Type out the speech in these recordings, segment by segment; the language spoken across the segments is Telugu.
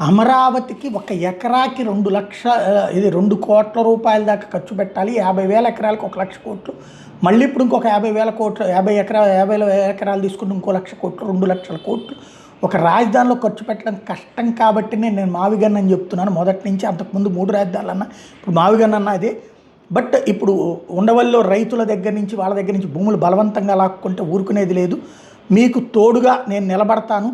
అమరావతికి ఒక ఎకరాకి 2 కోట్ల రూపాయల దాకా ఖర్చు పెట్టాలి. 50,000 ఎకరాలకు 1,00,000 కోట్లు. మళ్ళీ ఇప్పుడు ఇంకొక 50,000 కోట్లు, 50 ఎకరాలు తీసుకుంటే ఇంకో 1,00,000 కోట్లు, 2,00,000 కోట్లు ఒక రాజధానిలో ఖర్చు పెట్టడం కష్టం. కాబట్టి నేను మావిగన్ అని చెప్తున్నాను మొదటి నుంచి. అంతకుముందు 3 రాజధానులు అన్నా, ఇప్పుడు మావిగన్ అన్న అదే. బట్ ఇప్పుడు ఉండవల్లో రైతుల దగ్గర నుంచి, వాళ్ళ దగ్గర నుంచి భూములు బలవంతంగా లాక్కుంటే ఊరుకునేది లేదు. మీకు తోడుగా నేను నిలబడతాను,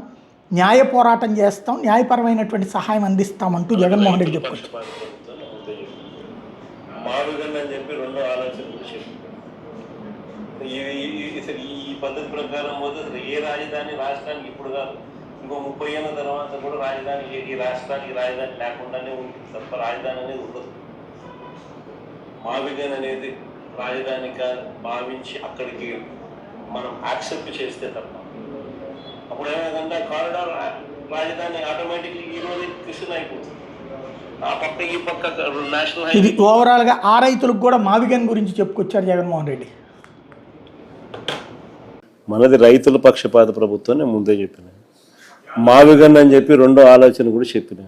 న్యాయ పోరాటం చేస్తాం, న్యాయపరమైనటువంటి సహాయం అందిస్తామంటూ జగన్మోహన్ రెడ్డి చెప్పుకొచ్చారు. ఈ పద్ధతి ప్రకారం పోతే ఏ రాజధాని రాష్ట్రానికి ఇప్పుడు కాదు, ఇంకో 30 ఏళ్ళ తర్వాత కూడా రాజధాని ఈ రాష్ట్రానికి రాజధాని లేకుండానే ఉంటుంది తప్ప రాజధాని అనేది ఉండదు. మావిగన్ అనేది రాజధానిగా భావించి అక్కడికి మనం యాక్సెప్ట్ చేస్తే తప్ప, అప్పుడు ఏమైందంటే కారిడార్ రాజధాని ఆటోమేటిక్లీ ఈ రోజు కృష్ణ అయిపోతుంది. ఆ పక్క ఈ పక్క నేషనల్ ఇది ఓవరాల్గా ఆ రైతులకు కూడా మావిగన్ గురించి చెప్పుకొచ్చారు జగన్మోహన్ రెడ్డి. మనది రైతుల పక్షపాత ప్రభుత్వం. నేను ముందే చెప్పిన మావిగన్ అని చెప్పి రెండో ఆలోచన కూడా చెప్పిన.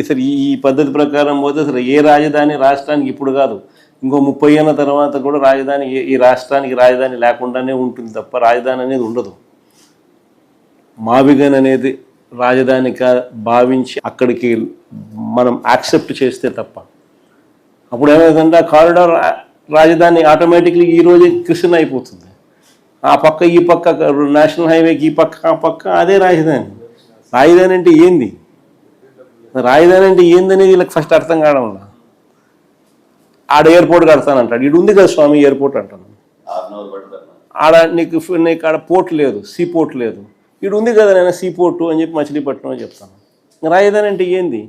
అసలు ఈ పద్ధతి ప్రకారం పోతే అసలు ఏ రాజధాని రాష్ట్రానికి ఇప్పుడు కాదు, ఇంకో 30 ఏళ్ళ తర్వాత కూడా రాజధాని ఈ రాష్ట్రానికి రాజధాని లేకుండానే ఉంటుంది తప్ప రాజధాని అనేది ఉండదు. మావిగన్ అనేది రాజధానిగా భావించి అక్కడికి మనం యాక్సెప్ట్ చేస్తే తప్ప, అప్పుడు ఏమైందంటే ఆ కారిడార్ రాజధాని ఆటోమేటిక్లీ ఈ రోజే కృష్ణ అయిపోతుంది. ఆ పక్క ఈ పక్క నేషనల్ హైవేకి ఈ పక్క ఆ పక్క అదే రాజధాని. రాజధాని అంటే ఏంది, రాజధాని అంటే ఏందనేది వీళ్ళకి ఫస్ట్ అర్థం కావడం వల్ల ఆడ ఎయిర్పోర్ట్ కడతానంటాడు. ఇటు ఉంది కదా స్వామి ఎయిర్పోర్ట్ అంటాను. ఆడ నీకు ఆడ పోర్ట్ లేదు, సీ పోర్ట్ లేదు. ఇటు ఉంది కదా నేను సీ పోర్టు అని చెప్పి మచిలీపట్నం అని చెప్తాను. రాజధాని అంటే ఏంది?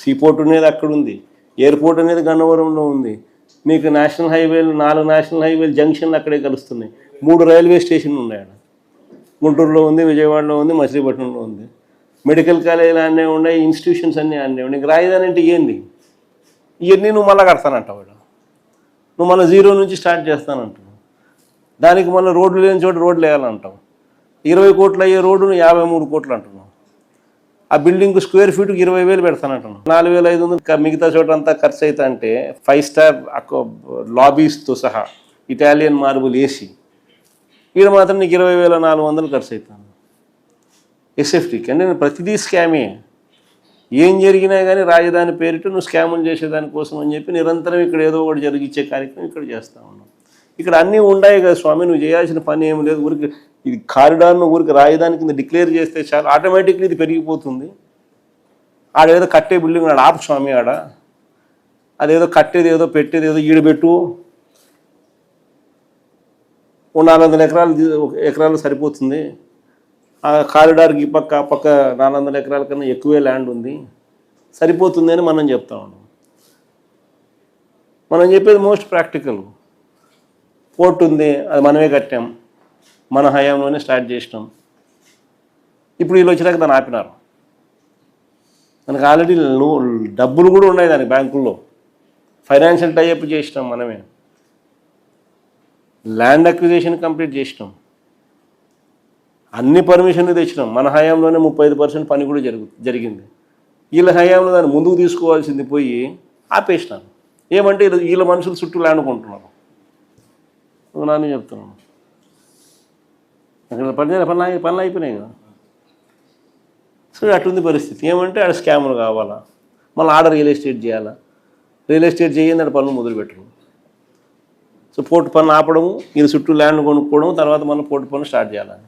సీ పోర్ట్ అనేది అక్కడ ఉంది, ఎయిర్పోర్ట్ అనేది గన్నవరంలో ఉంది. నీకు నేషనల్ హైవేలు 4 నేషనల్ హైవేలు జంక్షన్లు అక్కడే కలుస్తున్నాయి. 3 రైల్వే స్టేషన్లు ఉన్నాయి. ఆడ గుంటూరులో ఉంది, విజయవాడలో ఉంది, మచిలీపట్నంలో ఉంది. మెడికల్ కాలేజీలు అన్నీ ఉన్నాయి, ఇన్స్టిట్యూషన్స్ అన్నీ అన్నీ ఉన్నాయి. నీకు రాజధాని అంటే ఏంది? ఇవన్నీ నువ్వు మళ్ళీ కడతానంటావు. నువ్వు మళ్ళీ 0 నుంచి స్టార్ట్ చేస్తానంటావు. దానికి మళ్ళీ రోడ్లు లేని చోట రోడ్లు వేయాలంటావు. 20 కోట్లు అయ్యే రోడ్డును 53 కోట్లు అంటున్నావు. ఆ బిల్డింగ్ స్క్వేర్ ఫీట్కి 20,000 పెడతానంటున్నావు. 4,500 మిగతా చోట అంతా ఖర్చు అవుతా అంటే 5 స్టార్ లాబీస్తో సహా ఇటాలియన్ మార్బుల్ ఏసీ, ఈడ మాత్రం నీకు 20,400 ఖర్చు అవుతాను ఎస్ఎఫ్టీకి. అంటే నేను ప్రతిదీ స్కామే. ఏం జరిగినా కానీ రాజధాని పేరిట నువ్వు స్కాములు చేసేదానికోసం అని చెప్పి నిరంతరం ఇక్కడ ఏదో ఒకటి జరిగించే కార్యక్రమం ఇక్కడ చేస్తూ ఉన్నావు. ఇక్కడ అన్నీ ఉన్నాయి కదా స్వామి, నువ్వు చేయాల్సిన పని ఏమి లేదు. ఊరికి ఇది కారిడార్ను ఊరికి రాజధాని కింద డిక్లేర్ చేస్తే చాలు, ఆటోమేటిక్లీ ఇది పెరిగిపోతుంది. ఆడేదో కట్టే బిల్డింగ్ ఆడ ఆపు స్వామి, ఆడ అదేదో కట్టేది ఏదో పెట్టేది ఏదో ఈడబెట్టు. 400 ఎకరాలు సరిపోతుంది. ఆ కారిడార్కి ఈ పక్క ఆ పక్క 400 ఎకరాల కన్నా ఎక్కువే ల్యాండ్ ఉంది, సరిపోతుంది అని మనం చెప్తా ఉన్నాం. మనం చెప్పేది మోస్ట్ ప్రాక్టికల్. పోర్ట్ ఉంది, అది మనమే కట్టాం, మన హయాంలోనే స్టార్ట్ చేసినాం. ఇప్పుడు వీళ్ళు వచ్చినాక దాన్ని ఆపినారు. మనకు ఆల్రెడీ డబ్బులు కూడా ఉన్నాయి దానికి బ్యాంకుల్లో. ఫైనాన్షియల్ టైఅప్ చేసినాం మనమే. ల్యాండ్ అక్విజిషన్ కంప్లీట్ చేసినాం, అన్ని పర్మిషన్లు తెచ్చినాం. మన హయాంలోనే 35% పని కూడా జరిగింది. వీళ్ళ హయాంలో దాన్ని ముందుకు తీసుకోవాల్సింది పోయి ఆపేసినాను. ఏమంటే వీళ్ళ మనుషులు చుట్టూ ల్యాండ్ కొంటున్నారు. నాని చెప్తున్నాను, అక్కడ పనులు అయిపోయినాయి కదా. సో అట్లుంది పరిస్థితి. ఏమంటే ఆడ స్కాములు కావాలా, మళ్ళీ ఆడ రియల్ ఎస్టేట్ చేయాలా. రియల్ ఎస్టేట్ చేయండి ఆడ పనులు మొదలుపెట్టడం. సో పోర్టు పనులు ఆపడము, వీళ్ళ చుట్టూ ల్యాండ్ కొనుక్కోవడం, తర్వాత మళ్ళీ పోర్టు పనులు స్టార్ట్ చేయాలని.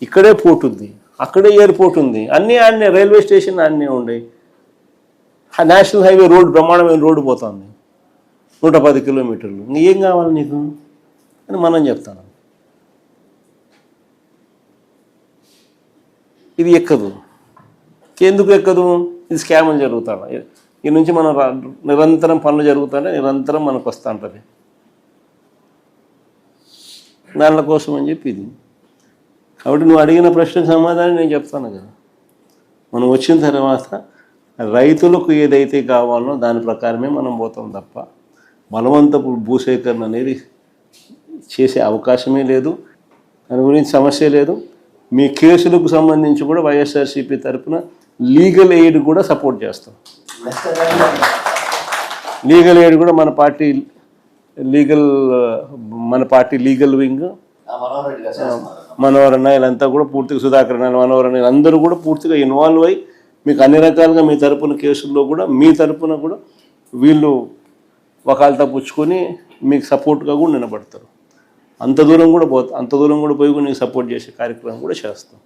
ఇక్కడే పోర్ట్ ఉంది, అక్కడే ఎయిర్పోర్ట్ ఉంది, అన్నీ ఆడనే రైల్వే స్టేషన్ అన్నీ ఉన్నాయి. నేషనల్ హైవే రోడ్డు బ్రహ్మాండమైన రోడ్డు పోతుంది, 110 కిలోమీటర్లు. ఏం కావాలి నీకు అని మనం చెప్తాను. ఇది ఎక్కదు. ఎందుకు ఎక్కదు? ఇది స్కాములు జరుగుతాడు. ఈ నుంచి మనం నిరంతరం పనులు జరుగుతానే నిరంతరం మనకు వస్తూ ఉంటుంది. దానిల కోసం అని చెప్పి ఇది. కాబట్టి నువ్వు అడిగిన ప్రశ్నకు సమాధానం నేను చెప్తాను కదా. మనం వచ్చిన తర్వాత రైతులకు ఏదైతే కావాలో దాని ప్రకారమే మనం పోతాం తప్ప బలవంతపు భూసేకరణ అనేది చేసే అవకాశమే లేదు. దాని గురించి సమస్య లేదు. మీ కేసులకు సంబంధించి కూడా వైఎస్ఆర్సీపీ తరఫున లీగల్ ఎయిడ్ కూడా సపోర్ట్ చేస్తాం. లీగల్ ఎయిడ్ కూడా మన పార్టీ లీగల్ వింగ్ మనోహర్ అన్న వీళ్ళంతా కూడా పూర్తిగా, సుధాకర్ అన్న, మనోహర్ అన్న అందరూ కూడా పూర్తిగా ఇన్వాల్వ్ అయ్యి మీకు అన్ని రకాలుగా మీ తరపున కేసుల్లో కూడా మీ తరపున కూడా వీళ్ళు వకాల్తా పుచ్చుకొని మీకు సపోర్ట్గా కూడా నిలబడతారు. అంత దూరం కూడా పోయి కూడా నీకు సపోర్ట్ చేసే కార్యక్రమం కూడా చేస్తాం.